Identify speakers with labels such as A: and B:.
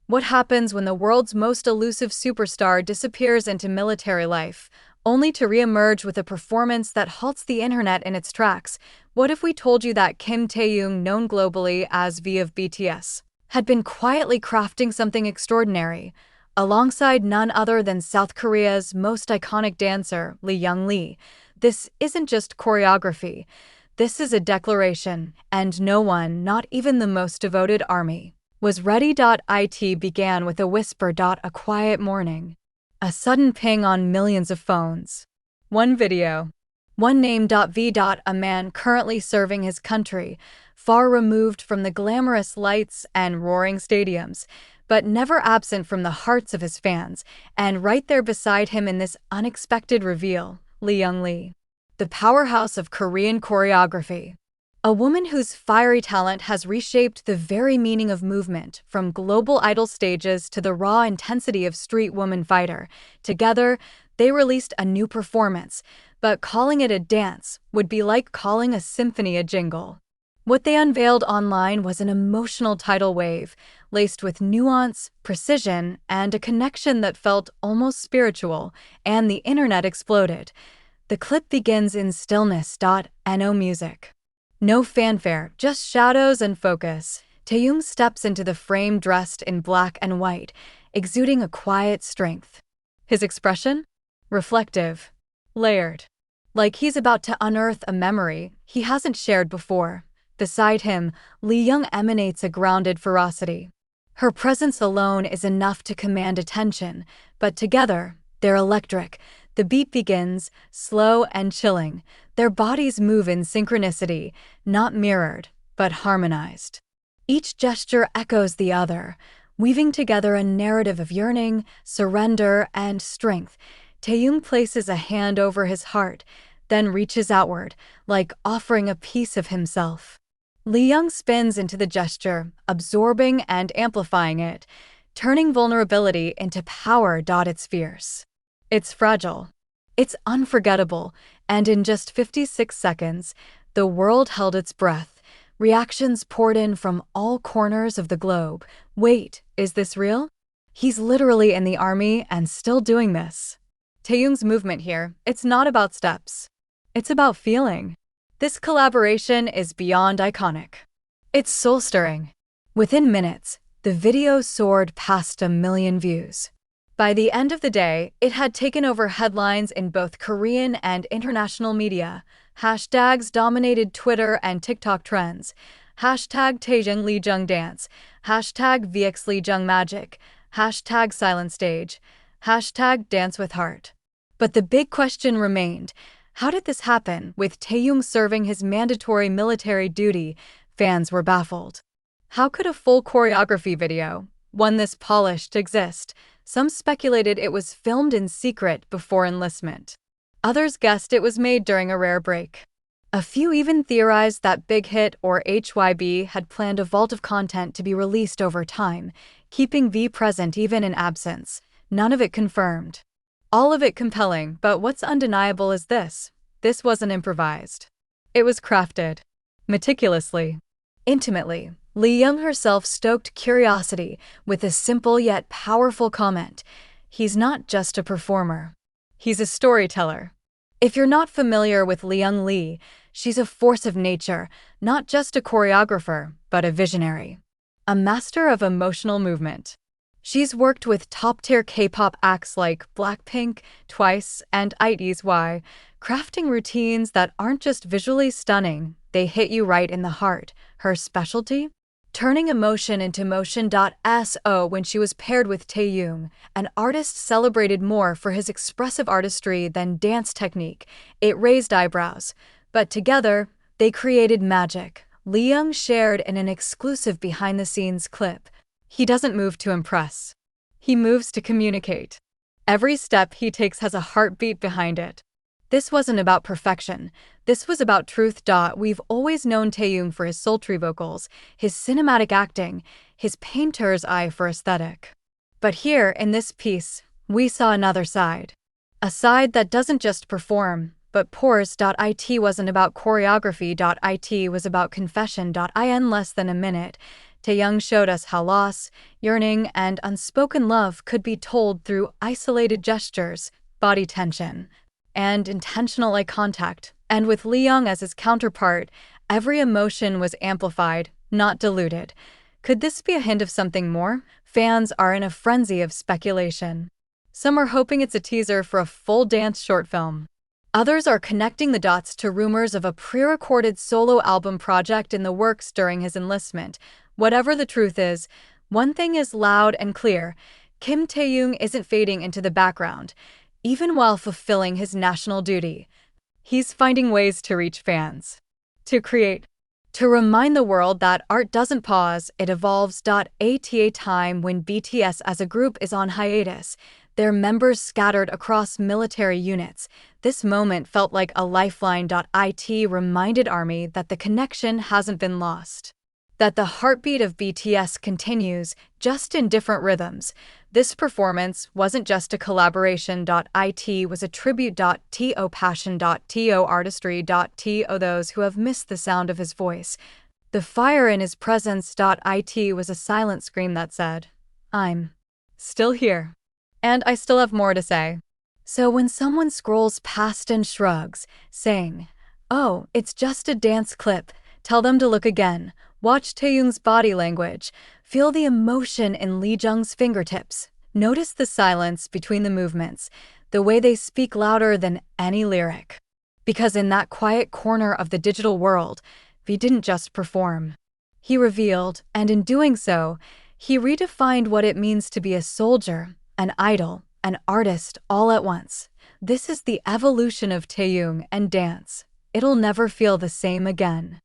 A: What happens when the world's most elusive superstar disappears into military life, only to re-emerge with a performance that halts the internet in its tracks? What if we told you that Kim Taehyung, known globally as V of BTS, had been quietly crafting something extraordinary, alongside none other than South Korea's most iconic dancer, Leejung Lee? This isn't just choreography. This is a declaration, and no one, not even the most devoted army, was ready. It began with a whisper. A quiet morning. A sudden ping on millions of phones. One video. One name. V. A man currently serving his country, far removed from the glamorous lights and roaring stadiums, but never absent from the hearts of his fans, and right there beside him in this unexpected reveal, Leejung Lee, the powerhouse of Korean choreography. A woman whose fiery talent has reshaped the very meaning of movement, from global idol stages to the raw intensity of Street Woman Fighter. Together, they released a new performance, but calling it a dance would be like calling a symphony a jingle. What they unveiled online was an emotional tidal wave, laced with nuance, precision, and a connection that felt almost spiritual, and the internet exploded. The clip begins in stillness. No music. No fanfare, just shadows and focus. Taehyung steps into the frame dressed in black and white, exuding a quiet strength. His expression? Reflective. Layered. Like he's about to unearth a memory he hasn't shared before. Beside him, Leejung emanates a grounded ferocity. Her presence alone is enough to command attention, but together, they're electric. The beat begins, slow and chilling. Their bodies move in synchronicity, not mirrored, but harmonized. Each gesture echoes the other, weaving together a narrative of yearning, surrender, and strength. Taehyung places a hand over his heart, then reaches outward, like offering a piece of himself. Leejung spins into the gesture, absorbing and amplifying it, turning vulnerability into power. It's fierce. It's fragile. It's unforgettable, and in just 56 seconds, the world held its breath. Reactions poured in from all corners of the globe. Wait, is this real? He's literally in the army and still doing this. Taehyung's movement here, it's not about steps. It's about feeling. This collaboration is beyond iconic. It's soul-stirring. Within minutes, the video soared past 1 million views. By the end of the day, it had taken over headlines in both Korean and international media. Hashtags dominated Twitter and TikTok trends. Hashtag Taehyung Leejung Dance. Hashtag VX Leejung Magic. Hashtag Silent Stage. Hashtag Dance with Heart. But the big question remained. How did this happen? With Taehyung serving his mandatory military duty, fans were baffled. How could a full choreography video, one this polished, exist? Some speculated it was filmed in secret before enlistment. Others guessed it was made during a rare break. A few even theorized that Big Hit or HYB had planned a vault of content to be released over time, keeping V present even in absence. None of it confirmed. All of it compelling, but what's undeniable is this. This wasn't improvised. It was crafted. Meticulously. Intimately. Leejung herself stoked curiosity with a simple yet powerful comment. He's not just a performer. He's a storyteller. If you're not familiar with Leejung Lee, she's a force of nature, not just a choreographer, but a visionary. A master of emotional movement. She's worked with top-tier K-pop acts like Blackpink, Twice, and ITZY, crafting routines that aren't just visually stunning, they hit you right in the heart. Her specialty? Turning emotion into motion. When she was paired with Taehyung, an artist celebrated more for his expressive artistry than dance technique. It raised eyebrows. But together, they created magic. Leejung shared in an exclusive behind-the-scenes clip. He doesn't move to impress. He moves to communicate. Every step he takes has a heartbeat behind it. This wasn't about perfection. This was about truth. We've always known Taehyung for his sultry vocals, his cinematic acting, his painter's eye for aesthetic. But here, in this piece, we saw another side. A side that doesn't just perform, but pours. It wasn't about choreography. It was about confession. In less than a minute, Taehyung showed us how loss, yearning, and unspoken love could be told through isolated gestures, body tension, and intentional eye contact. And with Leejung as his counterpart, every emotion was amplified, not diluted. Could this be a hint of something more? Fans are in a frenzy of speculation. Some are hoping it's a teaser for a full dance short film. Others are connecting the dots to rumors of a pre-recorded solo album project in the works during his enlistment. Whatever the truth is, one thing is loud and clear: Kim Taehyung isn't fading into the background, even while fulfilling his national duty. He's finding ways to reach fans, to create, to remind the world that art doesn't pause, it evolves. At a time when BTS as a group is on hiatus, their members scattered across military units, this moment felt like a lifeline. It reminded ARMY that the connection hasn't been lost, that the heartbeat of BTS continues, just in different rhythms. This performance wasn't just a collaboration. It was a tribute. To passion. To artistry. To those who have missed the sound of his voice, the fire in his presence. It was a silent scream that said, "I'm still here. And I still have more to say." So when someone scrolls past and shrugs, saying, "Oh, it's just a dance clip," tell them to look again. Watch Taehyung's body language. Feel the emotion in Leejung's fingertips. Notice the silence between the movements, the way they speak louder than any lyric. Because in that quiet corner of the digital world, V didn't just perform. He revealed, and in doing so, he redefined what it means to be a soldier, an idol, an artist, all at once. This is the evolution of Taehyung and dance. It'll never feel the same again.